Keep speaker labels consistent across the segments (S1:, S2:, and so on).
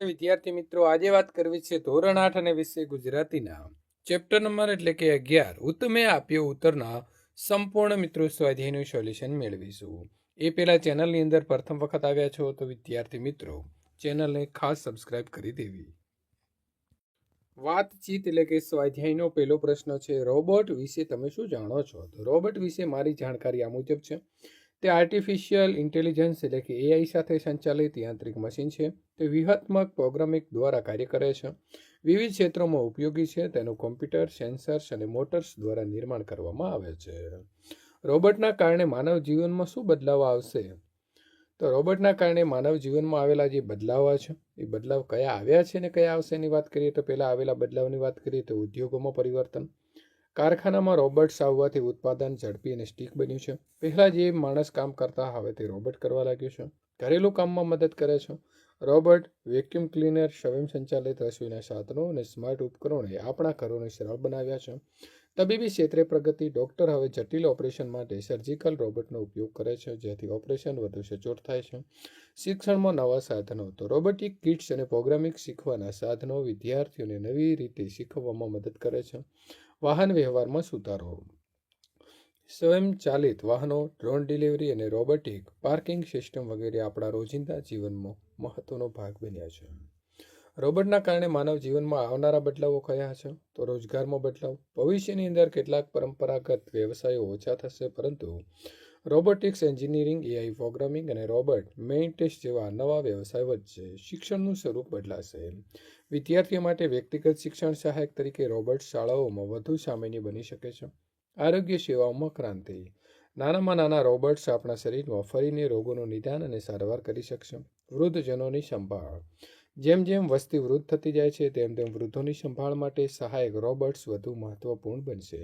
S1: વિદ્યાર્થી મિત્રો, આજે વાત કરવી છે ધોરણ 8 અને વિષય ગુજરાતીના ચેપ્ટર નંબર એટલે કે 11 ઉત્તમે આપ્યો ઉત્તરના સંપૂર્ણ મિત્રો સ્વાધ્યાયનું સોલ્યુશન મેળવીશું. એ પહેલા ચેનલની અંદર પ્રથમ વખત આવ્યા છો તો વિદ્યાર્થી મિત્રો ચેનલને ખાસ સબસ્ક્રાઇબ કરી દેવી. વાતચીત એટલે કે સ્વાધ્યાયનો પહેલો પ્રશ્ન છે, રોબોટ વિશે તમે શું જાણો છો? તો રોબોટ વિશે મારી જાણકારી આ મુજબ છે. તે આર્ટિફિશિયલ ઇન્ટેલિજન્સ એટલે કે એઆઈ સાથે સંચાલિત યાંત્રિક મશીન છે. તે વ્યૂહાત્મક પ્રોગ્રામિંગ દ્વારા કાર્ય કરે છે. વિવિધ ક્ષેત્રોમાં ઉપયોગી છે. તેનું કોમ્પ્યુટર, સેન્સર્સ અને મોટર્સ દ્વારા નિર્માણ કરવામાં આવે છે. રોબોટના કારણે માનવ જીવનમાં શું બદલાવ આવશે? તો રોબોટના કારણે માનવ જીવનમાં આવેલા જે બદલાવ છે એ બદલાવ કયા આવ્યા છે અને કયા આવશે એની વાત કરીએ તો પહેલાં આવેલા બદલાવની વાત કરીએ તો ઉદ્યોગોમાં પરિવર્તન. કારખાનામાં રોબોટ્સ આવવાથી ઉત્પાદન ઝડપી અને સ્ટીક બન્યું છે. પહેલાં જે માણસ કામ કરતા હવે તે રોબોટ કરવા લાગ્યું છે. ઘરેલું કામમાં મદદ કરે છે. રોબોટ, વેક્યુમ ક્લીનર, સ્વયંસંચાલિત રસોઈના સાધનો અને સ્માર્ટ ઉપકરણોએ આપણા ઘરોને સરળ બનાવ્યા છે. તબીબી ક્ષેત્રે પ્રગતિ. ડૉક્ટર હવે જટિલ ઓપરેશન માટે સર્જિકલ રોબોટનો ઉપયોગ કરે છે, જેથી ઓપરેશન વધુ સચોટ થાય છે. શિક્ષણમાં નવા સાધનો. તો રોબોટિક કિટ્સ અને પ્રોગ્રામિંગ શીખવાના સાધનો વિદ્યાર્થીઓને નવી રીતે શીખવવામાં મદદ કરે છે. વાહન વ્યવહારમાં સુધારો. સ્વયંચાલિત વાહનો, ડ્રોન ડિલિવરી અને રોબોટિક પાર્કિંગ સિસ્ટમ વગેરે આપણા રોજિંદા જીવનમાં મહત્વનો ભાગ બન્યા છે. રોબોટના કારણે માનવ જીવનમાં આવનારા બદલાવો કયા છે? તો રોજગારમાં બદલાવ. ભવિષ્યની અંદર કેટલાક પરંપરાગત વ્યવસાયો ઓછા થશે, પરંતુ રોબોટિક્સ, એન્જિનિયરિંગ, એઆઈ પ્રોગ્રામિંગ અને રોબોટ મેઇન્ટેનન્સ જેવા નવા વ્યવસાય વધશે. શિક્ષણનું સ્વરૂપ બદલાશે. વિદ્યાર્થીઓ માટે વ્યક્તિગત શિક્ષણ સહાયક તરીકે રોબોટ શાળાઓમાં વધુ સામાન્ય બની શકે છે. આરોગ્ય સેવાઓમાં ક્રાંતિ. નાનામાં નાના રોબોટ્સ આપણા શરીરમાં ફરીને રોગોનું નિદાન અને સારવાર કરી શકશે. વૃદ્ધજનોની સંભાળ. જેમ જેમ વસ્તી વૃદ્ધ થતી જાય છે તેમ તેમ વૃદ્ધોની સંભાળ માટે સહાયક રોબોટ્સ વધુ મહત્વપૂર્ણ બનશે.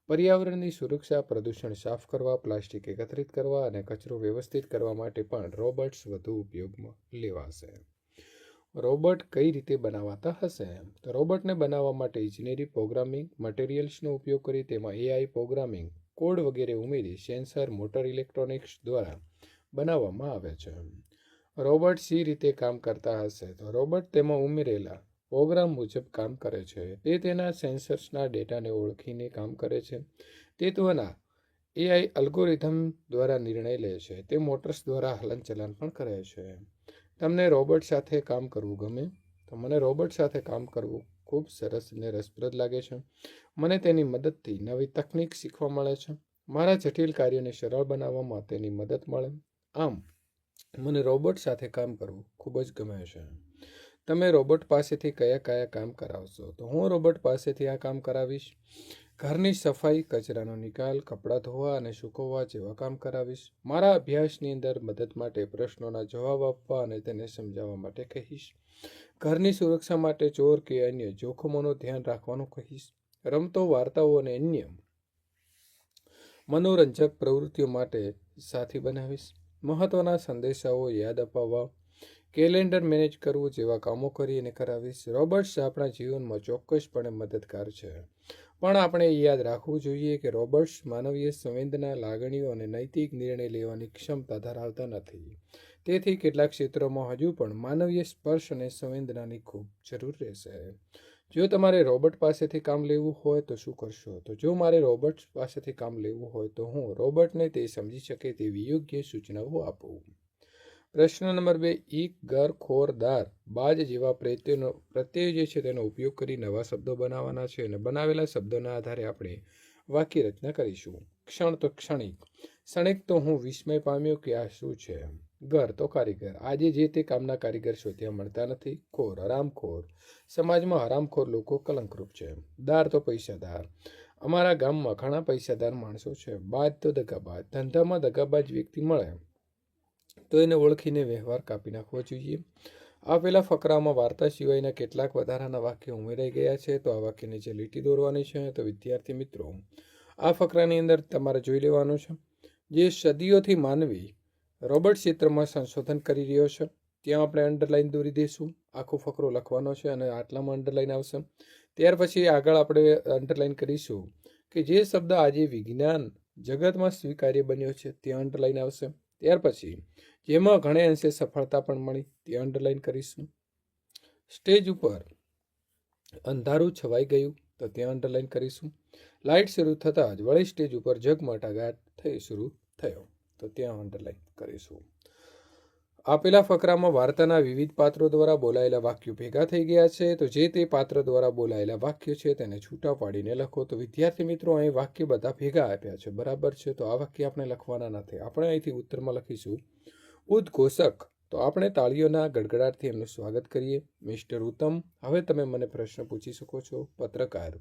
S1: પર્યાવરણની સુરક્ષા. પ્રદૂષણ સાફ કરવા, પ્લાસ્ટિક એકત્રિત કરવા અને કચરો વ્યવસ્થિત કરવા માટે પણ રોબોટ્સ વધુ ઉપયોગમાં લેવાશે. રોબોટ કઈ રીતે બનાવાતા હશે? તો રોબોટને બનાવવા માટે ઇજનેરી, પ્રોગ્રામિંગ, મટીરિયલ્સનો ઉપયોગ કરી તેમાં એઆઈ પ્રોગ્રામિંગ કોડ વગેરે ઉમેરી સેન્સર, મોટર, ઇલેક્ટ્રોનિક્સ દ્વારા બનાવવામાં આવે છે. રોબોટ સી રીતે કામ કરતા હશે? તો રોબોટ તેમાં ઉમેરેલા પ્રોગ્રામ મુજબ કામ કરે છે. તે તેના સેન્સર્સના ડેટાને ઓળખીને કામ કરે છે. તે તેના એઆઈ અલ્ગોરિધમ દ્વારા નિર્ણય લે છે. તે મોટર્સ દ્વારા હલનચલન પણ કરે છે. તમને રોબોટ સાથે કામ કરવું ગમે? તો મને રોબોટ સાથે કામ કરવું ખૂબ સરસ અને રસપ્રદ લાગે છે. મને તેની મદદથી નવી તકનીક શીખવા મળે છે. મારા જટિલ કાર્યોને સરળ બનાવવામાં તેની મદદ મળે. આમ મને રોબોટ સાથે કામ કરવું ખૂબ જ ગમે છે. તમે રોબોટ પાસેથી કયા કયા કામ કરાવશો? તો હું રોબોટ પાસેથી આ કામ કરાવીશ. ઘરની સફાઈ, કચરાનો નિકાલ, કપડાં ધોવા અને સૂકવવા જેવા કામ કરાવીશ. મારા અભ્યાસની અંદર મદદ માટે પ્રશ્નોના જવાબ આપવા અને તેને સમજાવવા માટે કહીશ. ઘરની સુરક્ષા માટે ચોર કે અન્ય જોખમોનું ધ્યાન રાખવાનું કહીશ. રમતો, વાર્તાઓ અને અન્ય મનોરંજક પ્રવૃત્તિઓ માટે સાથી બનાવીશ. મહત્વના સંદેશાઓ યાદ અપાવવા, કેલેન્ડર મેનેજ કરવું જેવા કામો કરી અને કરાવીશ. રોબોટ્સ આપણા જીવનમાં ચોક્કસપણે મદદગાર છે, પણ આપણે યાદ રાખવું જોઈએ કે રોબોટ્સ માનવીય સંવેદના, લાગણીઓ અને નૈતિક નિર્ણય લેવાની ક્ષમતા ધરાવતા નથી. તેથી કેટલાક ક્ષેત્રોમાં હજુ પણ માનવીય સ્પર્શ અને સંવેદનાની ખૂબ જરૂર રહેશે. જો તમારે રોબોટ પાસેથી કામ લેવું હોય તો શું કરશો? તો જો મારે રોબોટ પાસેથી કામ લેવું હોય તો હું રોબોટને તે સમજી શકે તેવી યોગ્ય સૂચનાઓ આપું. પ્રશ્ન નંબર 2, ઈક, ગર, ખોર, દાર, બાજ જેવા પ્રત્યયો જે છે તેનો ઉપયોગ કરી નવા શબ્દો બનાવવાના છે અને બનાવેલા શબ્દોના આધારે આપણે વાક્ય રચના કરીશું. ક્ષણ તો ક્ષણિક. ક્ષણિક તો હું વિસ્મય પામ્યો કે આ શું છે. ગર તો કારીગર. આજે જે તે કામના કારીગર શોધ્યા મળતા નથી. ખોર, હરામખોર. સમાજમાં હરામખોર લોકો કલંકરૂપ છે. દાર તો પૈસાદાર. અમારા ગામમાં ઘણા પૈસાદાર માણસો છે. બાજ તો દગાબાજ. ધંધામાં દગાબાજ વ્યક્તિ મળે તો એને ઓળખીને વ્યવહાર કાપી નાખવો જોઈએ. આપેલા ફકરામાં વાર્તા સિવાયના કેટલાક વધારાના વાક્યો ઉમેરાઈ ગયા છે, તો આ વાક્યની જે લીટી દોરવાની છે. તો વિદ્યાર્થી મિત્રો, આ ફકરાની અંદર તમારે જોઈ લેવાનું છે. જે સદીઓથી માનવી રોબોટ ક્ષેત્રમાં સંશોધન કરી રહ્યો છે ત્યાં આપણે અંડરલાઈન દોરી દઈશું. આખો ફકરો લખવાનો છે અને આટલામાં અંડરલાઈન આવશે. ત્યાર પછી આગળ આપણે અંડરલાઈન કરીશું કે જે શબ્દ આજે વિજ્ઞાન જગતમાં સ્વીકાર્ય બન્યો છે ત્યાં અંડરલાઈન આવશે. ત્યાર પછી જેમાં ઘણે અંશે સફળતા પણ મળી ત્યાં અંડરલાઈન કરીશું. સ્ટેજ ઉપર અંધારું છવાઈ ગયું તો ત્યાં અંડરલાઈન કરીશું. લાઇટ શરૂ થતાં જ વળી સ્ટેજ ઉપર ઝગમટાઘાટ થઈ શરૂ થયો તો ત્યાં અંડરલાઈન કરીશું. આપેલા ફકરામાં વાર્તાના વિવિધ પાત્રો દ્વારા બોલાયેલા વાક્યો ભેગા થઈ ગયા છે, તો જે તે પાત્ર દ્વારા બોલાયેલા વાક્યો છે તેને છૂટા પાડીને લખો. તો વિદ્યાર્થી મિત્રો, અહીં વાક્ય બધા ભેગા આપ્યા છે, બરાબર છે. તો આ વાક્ય આપણે લખવાના નથી. આપણે અહીંથી ઉત્તરમાં લખીશું ઉદ્ઘોષક. તો આપણે તાળીઓના ગડગડાટથી એમનું સ્વાગત કરીએ. મિસ્ટર ઉત્તમ, હવે તમે મને પ્રશ્ન પૂછી શકો છો. પત્રકાર: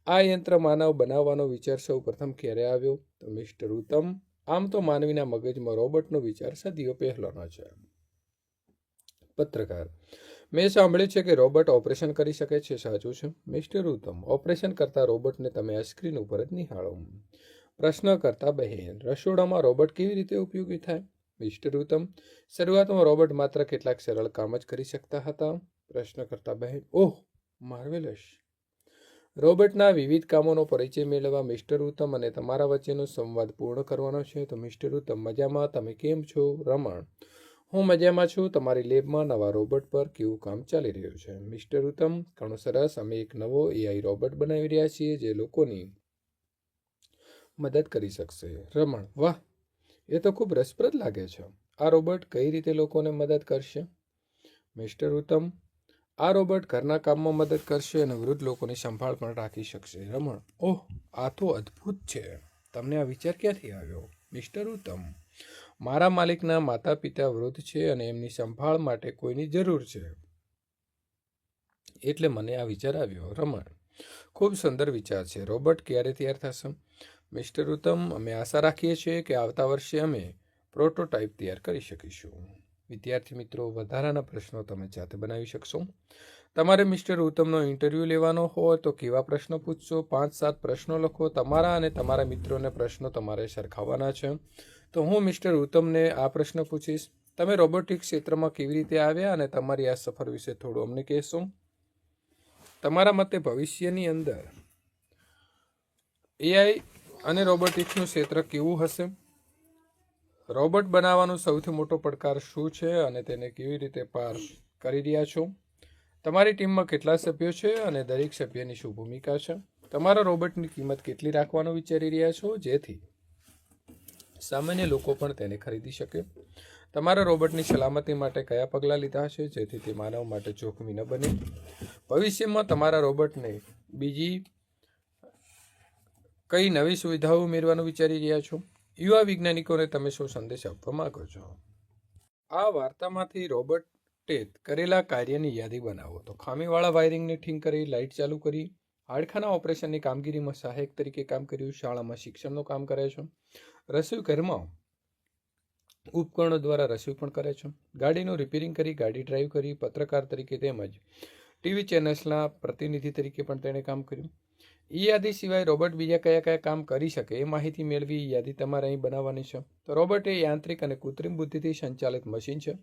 S1: આ યંત્ર માનવ બનાવવાનો વિચાર સૌ પ્રથમ ક્યારે આવ્યો? તો મિસ્ટર ઉત્તમ, આમ તો માનવીના મગજમાં રોબોટનો વિચાર સદીઓ પહેલાનો છે. પત્રકાર: મેં સાંભળ્યું છે કે રોબોટ ઓપરેશન કરી શકે છે, સાચું છે? મિસ્ટર ઉત્તમ: ઓપરેશન કરતા રોબોટને તમે આ સ્ક્રીન ઉપર જ નિહાળો. પ્રશ્ન કરતા બહેન: રસોડામાં રોબોટ કેવી રીતે ઉપયોગી થાય? મિસ્ટર ઉત્તમ: શરૂઆતમાં રોબોટ માત્ર કેટલાક સરળ કામ જ કરી શકતા હતા. પ્રશ્ન કરતા બહેન: ઓહ, માર્વેલસ. રોબોટના વિવિધ કામોનો પરિચય મેળવવા મિસ્ટર ઉત્તમ અને તમારા વચ્ચેનો સંવાદ પૂર્ણ કરવાનો છે. તો મિસ્ટર ઉત્તમ: મજામાં, તમે કેમ છો? રમણ: હું મજામાં છું. તમારી લેબમાં નવા રોબોટ પર કેવું કામ ચાલી રહ્યું છે? મિસ્ટર ઉત્તમ: ઘણું સરસ. અમે એક નવો AI રોબોટ બનાવી રહ્યા છીએ જે લોકોની મદદ કરી શકશે. રમણ: વાહ, એ તો ખૂબ રસપ્રદ લાગે છે. આ રોબોટ કઈ રીતે લોકોને મદદ કરશે? મિસ્ટર ઉત્તમ: આ રોબોટ ઘરના કામમાં મદદ કરશે અને વૃદ્ધ લોકોની સંભાળ પણ રાખી શકશે. રમણ: ઓહ, આ તો અદ્ભુત છે. તમને આ વિચાર ક્યાંથી આવ્યો? મિસ્ટર ઉત્તમ: મારા માલિકના માતા પિતા વૃદ્ધ છે અને એમની સંભાળ માટે કોઈની જરૂર છે, એટલે મને આ વિચાર આવ્યો. રમણ: ખૂબ સુંદર વિચાર છે. રોબોટ ક્યારે તૈયાર થશે? મિસ્ટર ઉત્તમ: અમે આશા રાખીએ છીએ કે આવતા વર્ષે અમે પ્રોટોટાઇપ તૈયાર કરી શકીશું. વિદ્યાર્થી મિત્રો, વધારાના પ્રશ્નો તમે જાતે બનાવી શકશો. તમારે મિસ્ટર ઉત્તમનો ઇન્ટરવ્યૂ લેવાનો હોય તો કેવા પ્રશ્નો પૂછશો? 5-7 પ્રશ્નો લખો. તમારા અને તમારા મિત્રોને પ્રશ્નો તમારે સરખાવવાના છે. તો હું મિસ્ટર ઉત્તમને આ પ્રશ્ન પૂછીશ: તમે રોબોટિક ક્ષેત્રમાં કેવી રીતે આવ્યા અને તમારી આ સફર વિશે થોડું અમને કહેશો? તમારા મતે ભવિષ્યની અંદર AI અને રોબોટિક્સનું ક્ષેત્ર કેવું હશે? રોબોટ બનાવવાનો સૌથી મોટો પડકાર શું છે અને તેને કેવી રીતે પાર કરી રહ્યા છો? તમારી ટીમમાં કેટલા સભ્યો છે અને દરેક સભ્યની શું ભૂમિકા છે? તમારા રોબોટની કિંમત કેટલી રાખવાનું વિચારી રહ્યા છો જેથી સામાન્ય લોકો પણ તેને ખરીદી શકે? તમારા રોબોટની સલામતી માટે કયા પગલાં લીધા છે જેથી તે માનવ માટે જોખમી ન બને? ભવિષ્યમાં તમારા રોબોટને બીજી કઈ નવી સુવિધાઓ ઉમેરવાનું વિચારી રહ્યા છો? યુવા વૈજ્ઞાનિકોને તમે શું સંદેશ આપવા માંગો છો? આ વાર્તામાંથી રોબોટે કરેલા કાર્યની યાદી બનાવો. તો ખામીવાળા વાયરિંગને ઠીક કરી, લાઇટ ચાલુ કરી, હાડકાના ઓપરેશનની કામગીરીમાં સહાયક તરીકે કામ કર્યું, શાળામાં શિક્ષણનું કામ કરે છે, રસોઈ ઘરમાં ઉપકરણો દ્વારા રસોઈ પણ કરે છે, ગાડીનું રિપેરિંગ કરી, ગાડી ડ્રાઈવ કરી, પત્રકાર તરીકે તેમજ ટીવી ચેનલ્સના પ્રતિનિધિ તરીકે પણ તેણે કામ કર્યું. એ યાદી સિવાય રોબોટ બીજા કયા કયા કામ કરી શકે એ માહિતી મેળવી યાદી તમારે અહીં બનાવવાની છે. તો રોબોટ એ યાંત્રિક અને કૃત્રિમ બુદ્ધિથી સંચાલિત મશીન છે.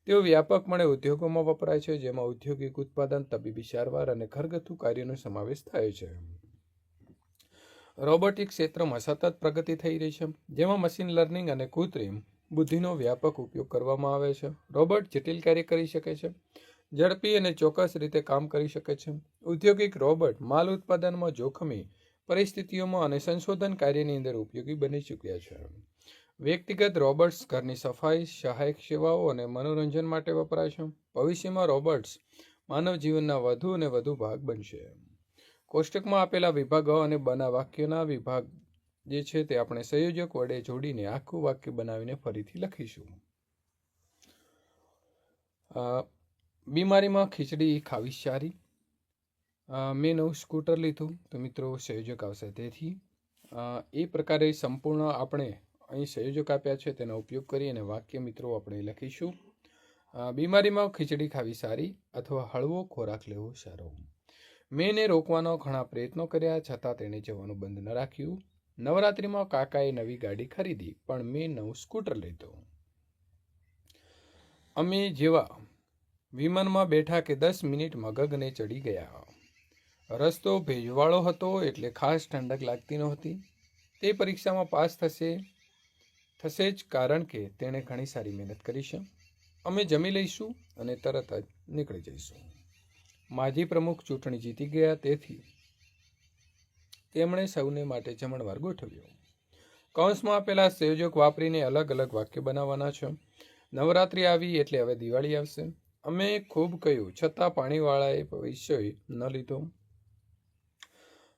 S1: તેઓ વ્યાપકપણે ઉદ્યોગોમાં વપરાય છે, જેમાં ઔદ્યોગિક ઉત્પાદન, તબીબી સારવાર અને ઘરગથ્થુ કાર્યોનો સમાવેશ થાય છે. રોબોટિક ક્ષેત્રમાં સતત પ્રગતિ થઈ રહી છે, જેમાં મશીન લર્નિંગ અને કૃત્રિમ બુદ્ધિનો વ્યાપક ઉપયોગ કરવામાં આવે છે. રોબોટ જટિલ કાર્ય કરી શકે છે, ઝડપી અને ચોક્કસ રીતે કામ કરી શકે છે. ઔદ્યોગિક રોબોટ માલ ઉત્પાદનમાં, જોખમી પરિસ્થિતિઓમાં અને સંશોધન કાર્યની અંદર ઉપયોગી બની ચૂક્યા છે. વ્યક્તિગત રોબોટ્સ ઘરની સફાઈ, સહાયક સેવાઓ અને મનોરંજન માટે વપરાય છે. ભવિષ્યમાં રોબોટ્સ માનવ જીવનના વધુ અને વધુ ભાગ બનશે. કોષ્ટકમાં આપેલા વિભાગો અને બના વાક્યોના વિભાગ જે છે તે આપણે સંયોજક વડે જોડીને આખું વાક્ય બનાવીને ફરીથી લખીશું. બીમારીમાં ખીચડી ખાવી સારી. મેં નવું સ્કૂટર લીધું. તો મિત્રો સંયોજક આવશે. તેથી એ પ્રકારે સંપૂર્ણ આપણે અહીં સંયોજક આપ્યા છે તેનો ઉપયોગ કરી અને વાક્ય મિત્રો આપણે લખીશું. બીમારીમાં ખીચડી ખાવી સારી અથવા હળવો ખોરાક લેવો સારો. મેં એને રોકવાનો ઘણા પ્રયત્નો કર્યા છતાં તેણે જવાનું બંધ ન રાખ્યું. નવરાત્રિમાં કાકાએ નવી ગાડી ખરીદી પણ મેં નવું સ્કૂટર લીધું. અમે જેવા વિમાનમાં બેઠા કે 10 મિનિટમાં ગગને ચડી ગયા. રસ્તો ભેજવાળો હતો એટલે ખાસ ઠંડક લાગતી નહોતી. તે પરીક્ષામાં પાસ થશે જ કારણ કે તેણે ઘણી સારી મહેનત કરી છે. અમે જમી લઈશું અને તરત જ નીકળી જઈશું. માજી પ્રમુખ ચૂંટણી જીતી ગયા, તેથી તેમણે સૌને માટે જમણવાર ગોઠવ્યો. કૌંસમાં આપેલા સંયોજક વાપરીને અલગ અલગ વાક્ય બનાવવાના છે. નવરાત્રિ આવી એટલે હવે દિવાળી આવશે. અમે ખૂબ કહ્યું છતાં પાણીવાળાએ વિષય ન લીધો.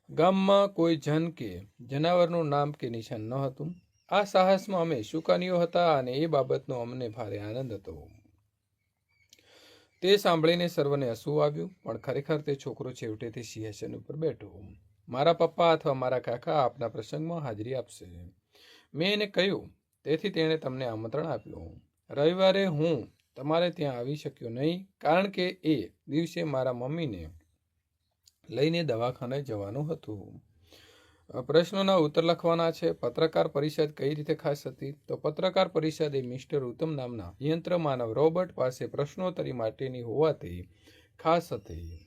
S1: ગામમાં કોઈ જન કે જનાવરનું નામ કે નિશાન ન હતું. આ સાહસમાં અમે સુકાનીઓ હતા અને એ બાબતનો અમને ભારે આનંદ હતો. તે સાંભળીને સર્વને હસવું આવ્યું, પણ ખરેખર તે છોકરો છેવટેથી સિંહાસન ઉપર બેઠો. મારા પપ્પા અથવા મારા કાકા આપના પ્રસંગમાં હાજરી આપશે. મેં એને કહ્યું, તેથી તેણે તમને આમંત્રણ આપ્યું. રવિવારે હું તમારે ત્યાં આવી શક્યો નહીં, કારણ કે એ દિવસે મારા મમ્મીને લઈને દવાખાને જવાનું હતું. પ્રશ્નોના ઉત્તર લખવાના છે. પત્રકાર પરિષદ કઈ રીતે ખાસ હતી? તો પત્રકાર પરિષદ એ મિસ્ટર ઉત્તમ નામના યંત્ર માનવ રોબોટ પાસે પ્રશ્નોત્તરી માટેની હોવાથી ખાસ હતી.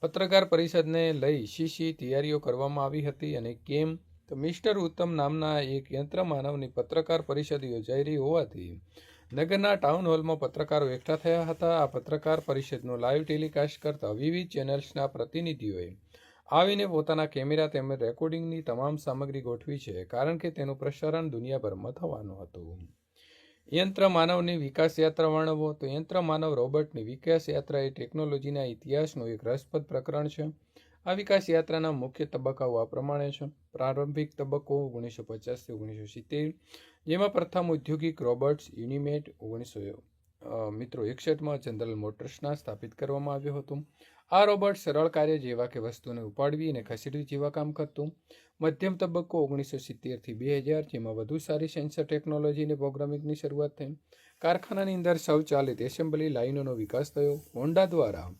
S1: પત્રકાર પરિષદને લઈ શી તૈયારીઓ કરવામાં આવી હતી અને કેમ? તો મિસ્ટર ઉત્તમ નામના એક યંત્ર માનવની પત્રકાર પરિષદ યોજાઈ રહી હોવાથી નગરના ટાઉન હોલમાં પત્રકારો એકઠા થયા હતા. આ પત્રકાર પરિષદનું લાઈવ ટેલિકાસ્ટ કરતા વિવિધ ચેનલ્સના પ્રતિનિધિઓએ આવીને પોતાના કેમેરા તેમજ રેકોર્ડિંગની તમામ સામગ્રી ગોઠવી છે, કારણ કે તેનું પ્રસારણ દુનિયાભરમાં થવાનું હતું. યંત્ર માનવની વિકાસ યાત્રા વર્ણવો. તો યંત્ર માનવ રોબોટની વિકાસ યાત્રા એ ટેકનોલોજીના ઇતિહાસનું એક રસપ્રદ પ્રકરણ છે. આ વિકાસ યાત્રાના મુખ્ય તબક્કાઓ આ પ્રમાણે છે. પ્રારંભિક તબક્કો 1950 થી 1970, જેમાં પ્રથમ ઔદ્યોગિક રોબોટ્સ યુનિમેટ 1961માં જનરલ મોટર્સના સ્થાપિત કરવામાં આવ્યું હતું. આ રોબોટ સરળ કાર્ય જેવા કે વસ્તુને ઉપાડવી અને ખસેડવી જેવા કામ કરતું. મધ્યમ તબક્કો 1970 થી 2000, જેમાં વધુ સારી સેન્સર ટેકનોલોજી અને પ્રોગ્રામિંગની શરૂઆત થઈ. કારખાનાની અંદર સ્વચાલિત એસેમ્બલી લાઇનોનો વિકાસ થયો. હોન્ડા દ્વારા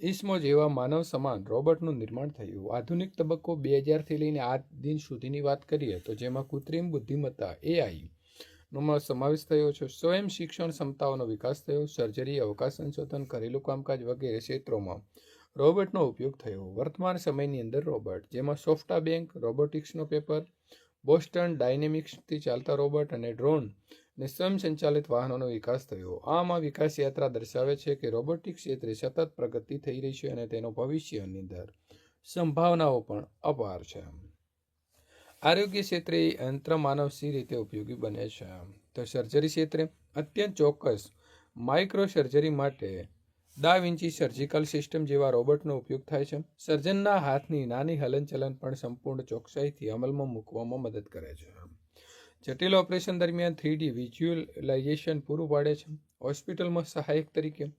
S1: ઇસ્મો જેવા માનવ સમાન રોબોટનું નિર્માણ થયું. આધુનિક તબક્કો 2000 થી લઈને આજ દિન સુધીની વાત કરીએ તો જેમાં કૃત્રિમ બુદ્ધિમત્તા AI નો સમાવેશ થયો છે. સ્વયં શિક્ષણ ક્ષમતાઓનો વિકાસ થયો. સર્જરી, અવકાશ સંશોધન, ઘરેલું કામકાજ વગેરે ક્ષેત્રોમાં રોબોટનો ઉપયોગ થયો. વર્તમાન સમયની અંદર રોબોટ, જેમાં સોફ્ટા બેંક, રોબોટિક્સનો પેપર, બોસ્ટન ડાયનેમિક્સથી ચાલતા રોબોટ અને ડ્રોન અને સ્વયંસંચાલિત વાહનોનો વિકાસ થયો. આમ આ વિકાસ યાત્રા દર્શાવે છે કે રોબોટિક્સ ક્ષેત્રે સતત પ્રગતિ થઈ રહી છે અને તેનો ભવિષ્યની અંદર સંભાવનાઓ પણ અપાર છે. આરોગ્ય ક્ષેત્રે યંત્ર માનવ સી રીતે ઉપયોગી બને છે? તો સર્જરી ક્ષેત્રે અત્યંત ચોક્કસ માઇક્રો સર્જરી માટે દા વિન્ચી સર્જિકલ સિસ્ટમ જેવા રોબોટનો ઉપયોગ થાય છે. સર્જનના હાથની નાની હલનચલન પણ સંપૂર્ણ ચોકસાઈથી અમલમાં મૂકવામાં મદદ કરે છે. જટિલ ઓપરેશન દરમિયાન 3D વિઝ્યુઅલાઇઝેશન પૂરું પાડે છે. હોસ્પિટલમાં સહાયક તરીકે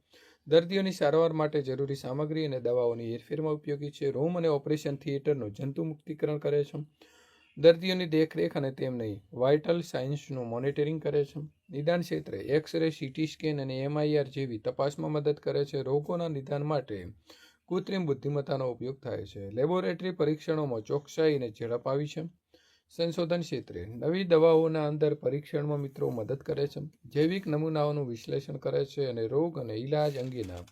S1: દર્દીઓની સારવાર માટે જરૂરી સામગ્રી અને દવાઓની હેરફેરમાં ઉપયોગી છે. રૂમ અને ઓપરેશન થિયેટરનું જંતુ મુક્તિકરણ કરે છે. દર્દીઓની દેખરેખ અને તેમની વાઇટલ સાયન્સનું મોનિટરિંગ કરે છે. નિદાન ક્ષેત્રે એક્સ-રે, CT સ્કેન અને MRI જેવી તપાસમાં મદદ કરે છે. રોગોના નિદાન માટે કૃત્રિમ બુદ્ધિમત્તાનો ઉપયોગ થાય છે. લેબોરેટરી પરીક્ષણોમાં ચોકસાઈ અને ઝડપ આવી છે. સંશોધન ક્ષેત્રે નવી દવાઓના અંદર પરીક્ષણમાં મદદ કરે છે. જૈવિક નમૂનાઓનું વિશ્લેષણ કરે છે અને રોગ અને ઇલાજ અંગેના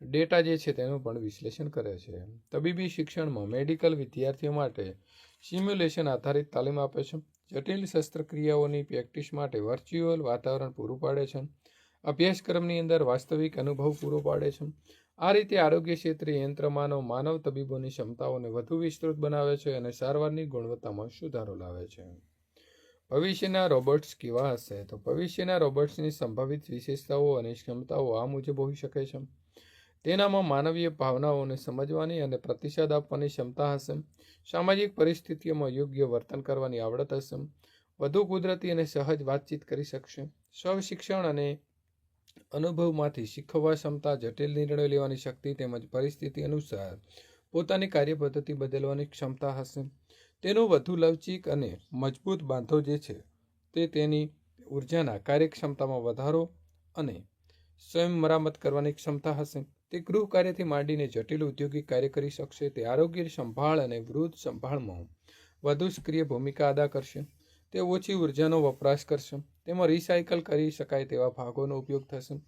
S1: ડેટા જે છે તેનું પણ વિશ્લેષણ કરે છે. તબીબી શિક્ષણમાં મેડિકલ વિદ્યાર્થીઓ માટે સિમ્યુલેશન આધારિત તાલીમ આપે છે. જટિલ શસ્ત્રક્રિયાઓની પ્રેક્ટિસ માટે વર્ચ્યુઅલ વાતાવરણ પૂરું પાડે છે. અભ્યાસક્રમની અંદર વાસ્તવિક અનુભવ પૂરો પાડે છે. આ રીતે આરોગ્ય ક્ષેત્રે યંત્ર માનવ તબીબોની ક્ષમતાઓને વધુ વિસ્તૃત બનાવે છે અને સારવારની ગુણવત્તામાં સુધારો લાવે છે. ભવિષ્યના રોબોટ્સ કેવા હશે? તો ભવિષ્યના રોબોટ્સની સંભવિત વિશેષતાઓ અને ક્ષમતાઓ આ મુજબ હોઈ શકે છે. તેનામાં માનવીય ભાવનાઓને સમજવાની અને પ્રતિસાદ આપવાની ક્ષમતા હશે. સામાજિક પરિસ્થિતિઓમાં યોગ્ય વર્તન કરવાની આવડત હશે. વધુ કુદરતી અને સહજ વાતચીત કરી શકશે. સ્વશિક્ષણ અને અનુભવમાંથી શીખવા ક્ષમતા, જટિલ નિર્ણયો લેવાની શક્તિ તેમજ પરિસ્થિતિ અનુસાર પોતાની કાર્યપદ્ધતિ બદલવાની ક્ષમતા હશે. તેનું વધુ લવચીક અને મજબૂત બાંધો જે છે તે તેની ઉર્જાના કાર્યક્ષમતામાં વધારો અને સ્વયં મરામત કરવાની ક્ષમતા હશે. તે ગૃહ કાર્યથી માંડીને જટિલ ઔદ્યોગિક કાર્ય કરી શકશે. તે આરોગ્ય સંભાળ અને વૃદ્ધ સંભાળમાં વધુ સક્રિય ભૂમિકા અદા કરશે. તે ઓછી ઉર્જાનો વપરાશ કરશે. તેમાં રિસાયકલ કરી શકાય તેવા ભાગોનો ઉપયોગ થશે.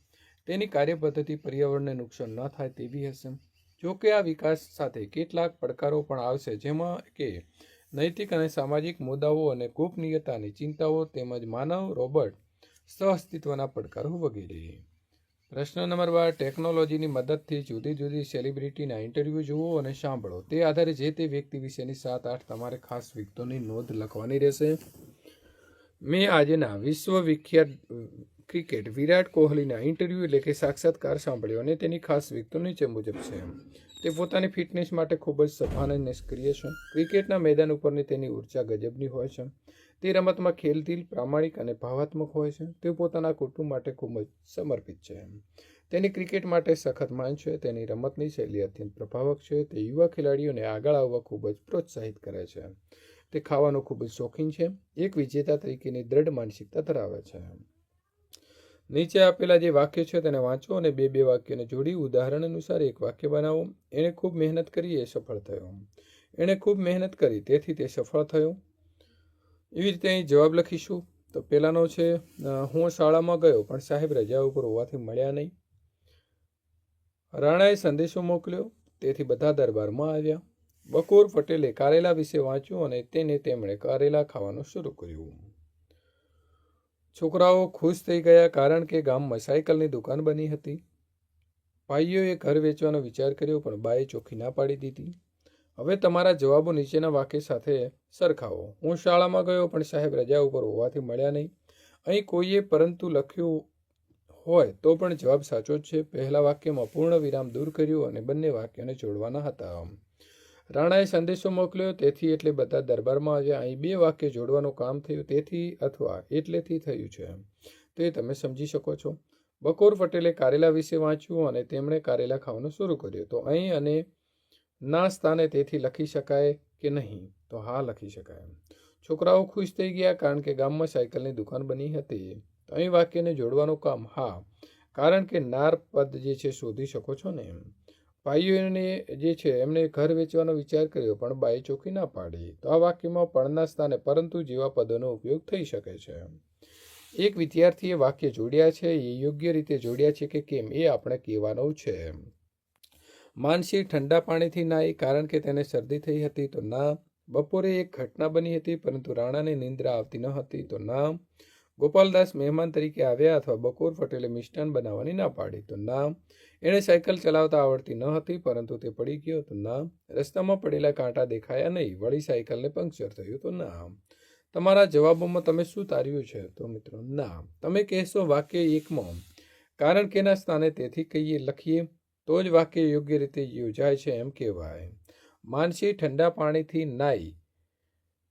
S1: તેની કાર્યપદ્ધતિ પર્યાવરણને નુકસાન ન થાય તેવી હશે. જોકે આ વિકાસ સાથે કેટલાક પડકારો પણ આવશે, જેમાં કે નૈતિક અને સામાજિક મુદ્દાઓ અને ગોપનીયતાની ચિંતાઓ તેમજ માનવ રોબોટ સહઅસ્તિત્વના પડકારો વગેરે. પ્રશ્ન નંબર 12, ટેકનોલોજીની મદદથી જુદી જુદી સેલિબ્રિટીના ઇન્ટરવ્યૂ જુઓ અને સાંભળો. તે આધારે જે તે વ્યક્તિ વિશેની 7-8 તમારે ખાસ વિગતોની નોંધ લખવાની રહેશે. મેં આજના વિશ્વવિખ્યાત ક્રિકેટ વિરાટ કોહલીના ઇન્ટરવ્યૂ એટલે કે સાક્ષાત્કાર સાંભળ્યો અને તેની ખાસ વિગતો નીચે મુજબ છે. તે પોતાની ફિટનેસ માટે ખૂબ જ સભાન અને નિષ્ક્રિય છે. ક્રિકેટના મેદાન ઉપરની તેની ઉર્જા ગજબની હોય છે. તે રમતમાં ખેલદિલ, પ્રામાણિક અને ભાવાત્મક હોય છે. તે પોતાના કુટુંબ માટે ખૂબ જ સમર્પિત છે. તેની ક્રિકેટ માટે સખત માન છે. તેની રમતની શૈલી અત્યંત પ્રભાવક છે. તે યુવા ખેલાડીઓને આગળ આવવા ખૂબ જ પ્રોત્સાહિત કરે છે. તે ખાવાનું ખૂબ જ શોખીન છે. એક વિજેતા તરીકેની દ્રઢ માનસિકતા ધરાવે છે. નીચે આપેલા જે વાક્ય છે તેને વાંચો અને બે વાક્યને જોડી ઉદાહરણ અનુસાર એક વાક્ય બનાવો. એણે ખૂબ મહેનત કરી, એ સફળ થયો. એણે ખૂબ મહેનત કરી, તેથી તે સફળ થયો. એવી રીતે અહીં જવાબ લખીશું. તો પહેલાનો છે, હું શાળામાં ગયો પણ સાહેબ રજા ઉપર હોવાથી મળ્યા નહીં. રાણાએ સંદેશો મોકલ્યો, તેથી બધા દરબારમાં આવ્યા. બકોર પટેલે કારેલા વિશે વાંચ્યું અને તેમણે કારેલા ખાવાનું શરૂ કર્યું. છોકરાઓ ખુશ થઈ ગયા કારણ કે ગામમાં સાયકલની દુકાન બની હતી. ભાઈઓએ ઘર વેચવાનો વિચાર કર્યો પણ બાએ ચોખ્ખી ના પાડી દીધી. હવે તમારા જવાબો નીચેના વાક્ય સાથે સરખાવો. હું શાળામાં ગયો પણ સાહેબ રજા ઉપર હોવાથી મળ્યા નહીં. અહીં કોઈએ પરંતુ લખ્યું હોય તો પણ જવાબ સાચો જ છે. પહેલા વાક્યમાં પૂર્ણ વિરામ દૂર કર્યું અને બંને વાક્યોને જોડવાના હતા. રાણાએ સંદેશો મોકલ્યો, તેથી એટલે બધા દરબારમાં આવ્યા. અહીં બે વાક્ય જોડવાનું કામ થયું, તેથી અથવા એટલેથી થયું છે. તો એ તમે સમજી શકો છો. બકોર પટેલે કારેલા વિશે વાંચ્યું અને તેમણે કારેલા ખાવાનું શરૂ કર્યું. તો અહીં અને ના સ્થાને તેથી લખી શકાય કે નહીં? તો હા લખી શકાય. છોકરાઓ ખુશ થઈ ગયા કારણ કે ગામમાં સાયકલની દુકાન બની હતી. તો અહીં વાક્યને જોડવાનું કામ હા, કારણ કે નાર પદ જે છે શોધી શકો છો ને. ભાઈઓને જે છે એમને ઘર વેચવાનો વિચાર કર્યો પણ બાએ ચોખ્ખી ના પાડી. તો આ વાક્યમાં પણના સ્થાને પરંતુ જેવા પદોનો ઉપયોગ થઈ શકે છે. એક વિદ્યાર્થીએ વાક્ય જોડ્યા છે, એ યોગ્ય રીતે જોડ્યા છે કે કેમ એ આપણે કહેવાનું છે. માનસી ઠંડા પાણીથી નાઈ કારણ કે તેને શરદી થઈ હતી. તો ના. બપોરે એક ઘટના બની હતી પરંતુ રાણાને નિંદ્રા આવતી ન હતી. તો ના. ગોપાલદાસ મહેમાન તરીકે આવ્યા અથવા બકોર પટેલે મિષ્ટાન બનાવવાની ના પાડી. તો ના. એણે સાયકલ ચલાવતા આવડતી ન હતી પરંતુ તે પડી ગયો. તો ના. રસ્તામાં પડેલા કાંટા દેખાયા નહીં, વળી સાયકલને પંક્ચર થયું. તો ના. તમારા જવાબોમાં તમે શું તાર્યું છે? તો મિત્રો ના. તમે કહેશો વાક્ય એકમાં કારણ કેના સ્થાને તેથી લખીએ તો જ વાક્ય યોગ્ય રીતે યોજાય છે એમ કહેવાય. માનસી ઠંડા પાણીથી નાઈ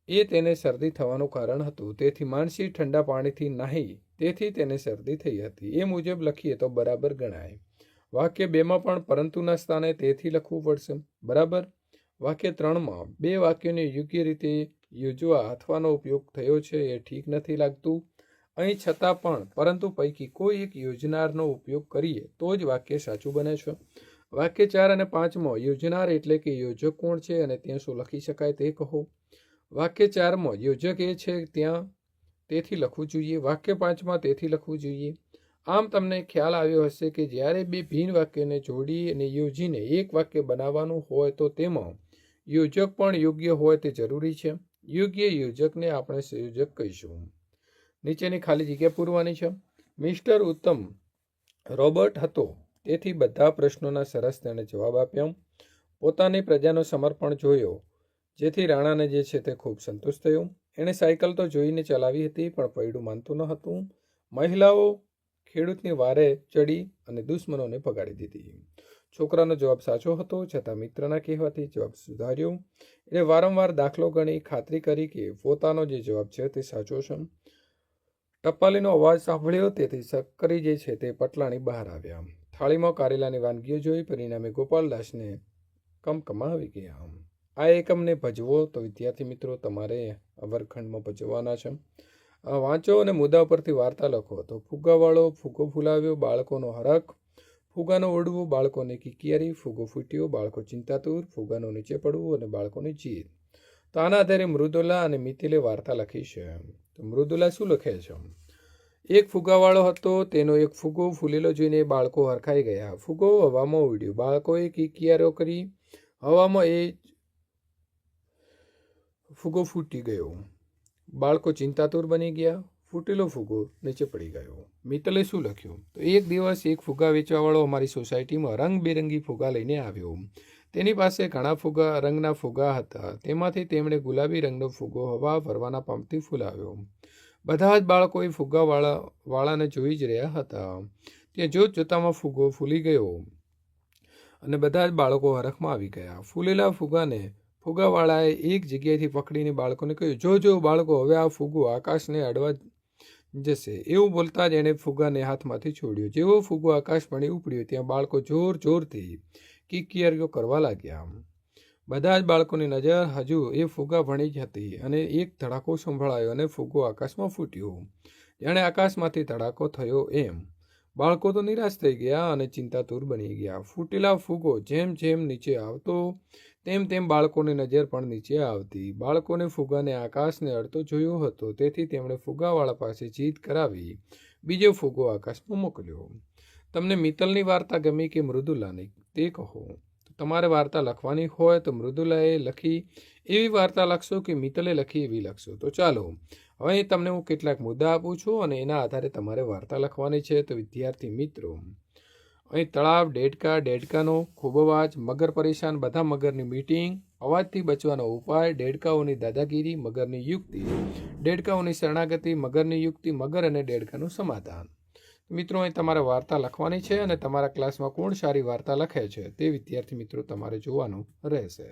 S1: એ તેને શરદી થવાનું કારણ હતું, તેથી માનસી ઠંડા પાણીથી નાહી તેથી તેને શરદી થઈ હતી. એ મુજબ લખીએ તો બરાબર ગણાય. વાક્ય 2માં પણ પરંતુના સ્થાને તેથી લખવું પડશે. બરાબર. વાક્ય 3માં બે વાક્યોને યોગ્ય રીતે યોજવા અથવાનો ઉપયોગ થયો છે, એ ઠીક નથી લાગતું. અહીં છતાં પણ પરંતુ પૈકી કોઈ એક યોજનારનો ઉપયોગ કરીએ તો જ વાક્ય સાચું બને છે. વાક્ય 4 અને 5માં યોજનાર એટલે કે યોજક કોણ છે અને ત્યાં શું લખી શકાય તે કહો. વાક્ય 4માં યોજક એ છે ત્યાં તેથી લખવું જોઈએ. વાક્ય 5માં તેથી લખવું જોઈએ. આમ તમને ખ્યાલ આવ્યો હશે કે જ્યારે બે ભિન્ન વાક્યને જોડી અને યોજીને એક વાક્ય બનાવવાનું હોય તો તેમાં યોજક પણ યોગ્ય હોય તે જરૂરી છે. યોગ્ય યોજકને આપણે સંયોજક કહીશું. નીચેની ખાલી જગ્યા પૂરવાની છે. મિસ્ટર ઉત્તમ રોબોટ હતો, તેથી બધા પ્રશ્નોના સરસ તેણે જવાબ આપ્યા. પોતાની પ્રજાનો સમર્પણ જોયો, જેથી રાણાને જે છે તે ખૂબ સંતોષ થયો. એણે સાયકલ તો જોઈને ચલાવી હતી પણ પૈડું માનતું ન હતું. મહિલાઓ ખેડૂતની વારે ચડી અને દુશ્મનોને ભગાડી દીધી. છોકરાનો જવાબ સાચો હતો છતાં મિત્રના કહેવાથી જવાબ સુધાર્યો. એટલે વારંવાર દાખલો ગણી ખાતરી કરી કે પોતાનો જે જવાબ છે તે સાચો છે. ટપાલીનો અવાજ સાંભળ્યો તેથી સક્કરી જે છે તે પટલાણી બહાર આવ્યા. થાળીમાં કારેલાની વાનગીઓ જોઈ પરિણામે ગોપાલદાસને કમકમા આવી ગયા. આ એકમને ભજવો. તો વિદ્યાર્થી મિત્રો તમારે વર્ગખંડમાં ભજવવાના છે. વાંચો અને મુદ્દા પરથી વાર્તા લખો. તો ફુગ્ગાવાળો ફુગ્ગો ફૂલાવ્યો, બાળકોનો હરખ. ફુગાનો ઉડવું, બાળકોની કિકિયારી. ફુગ્ગો ફૂટ્યો, બાળકો ચિંતાતુર. ફુગાનો નીચે પડવું અને બાળકોની જીદ. તો આના આધારે મૃદુલા અને મિતિલે વાર્તા લખી છે. તો મૃદુલા શું લખે છે? એક ફુગાવાળો હતો, તેનો એક ફુગ્ગો ફૂલેલો જોઈને બાળકો હરખાઈ ગયા. ફુગ્ગો હવામાં ઉડ્યો, બાળકોએ કિકિયારો કરી. હવામાં એ ફુગ્ગો ફૂટી ગયો, બાળકો ચિંતાતુર બની ગયા. ફૂટેલો ફુગ્ગો નીચે પડી ગયો. મિત્તલે શું લખ્યું? તો એક દિવસ એક ફુગ્ગા વેચવાવાળો અમારી સોસાયટીમાં રંગબેરંગી ફુગ્ગા લઈને આવ્યો. તેની પાસે ઘણા રંગના ફુગ્ગા હતા. તેમાંથી તેમણે ગુલાબી રંગનો ફુગ્ગો હવા ભરવાના પંપથી ફૂલાવ્યો. બધા જ બાળકો એ ફુગ્ગાવાળાને જોઈ જ રહ્યા હતા. ત્યાં જોતામાં ફુગ્ગો ફૂલી ગયો અને બધા જ બાળકો હરખમાં આવી ગયા. ફૂલેલા ફુગ્ગાવાળાએ એક જગ્યાએથી પકડીને બાળકોને કહ્યું, જો બાળકો, હવે આ ફુગ્ગો આકાશને અડવા જશે. એવું બોલતા જ એણે ફુગ્ગાને હાથમાંથી છોડ્યો. જેવો ફુગ્ગો આકાશ ભણી ઉપડ્યો ત્યાં બાળકો જોરથી કિકિયારીઓ કરવા લાગ્યા. બધા જ બાળકોની નજર હજુ એ ફુગ્ગા ભણી જ હતી અને એક ધડાકો સંભળાયો અને ફુગ્ગો આકાશમાં ફૂટ્યો. જાણે આકાશમાંથી ધડાકો થયો એમ. બાળકો તો નિરાશ થઈ ગયા અને ચિંતાતુર બની ગયા. ફૂટેલા ફુગ્ગો જેમ નીચે આવતો તેમ બાળકોની નજર પણ નીચે આવતી. બાળકોને ફુગ્ગાને આકાશને અડતો જોયો હતો, તેથી તેમણે ફુગ્ગાવાળા પાસે જીદ કરાવી બીજો ફુગ્ગો આકાશમાં મોકલ્યો. તમને મિત્તલની વાર્તા ગમી કે મૃદુલાની, તે કહો. તમારે વાર્તા લખવાની હોય તો મૃદુલાએ લખી એવી વાર્તા લખશો કે મિત્તલે લખી એવી લખશો. તો ચાલો, હવે તમને હું કેટલાક મુદ્દા આપું છું અને એના આધારે તમારે વાર્તા લખવાની છે. તો વિદ્યાર્થી મિત્રો, અહીં તળાવ, દેડકાનો ખૂબ અવાજ, મગર પરેશાન, બધા મગરની મીટિંગ, અવાજથી બચવાનો ઉપાય, દેડકાઓની દાદાગીરી, મગરની યુક્તિ, દેડકાઓની શરણાગતિ, મગરની યુક્તિ, મગર અને દેડકાનું સમાધાન. મિત્રો, અહીં તમારે વાર્તા લખવાની છે અને તમારા ક્લાસમાં કોણ સારી વાર્તા લખે છે તે વિદ્યાર્થી મિત્રો તમારે જોવાનું રહેશે.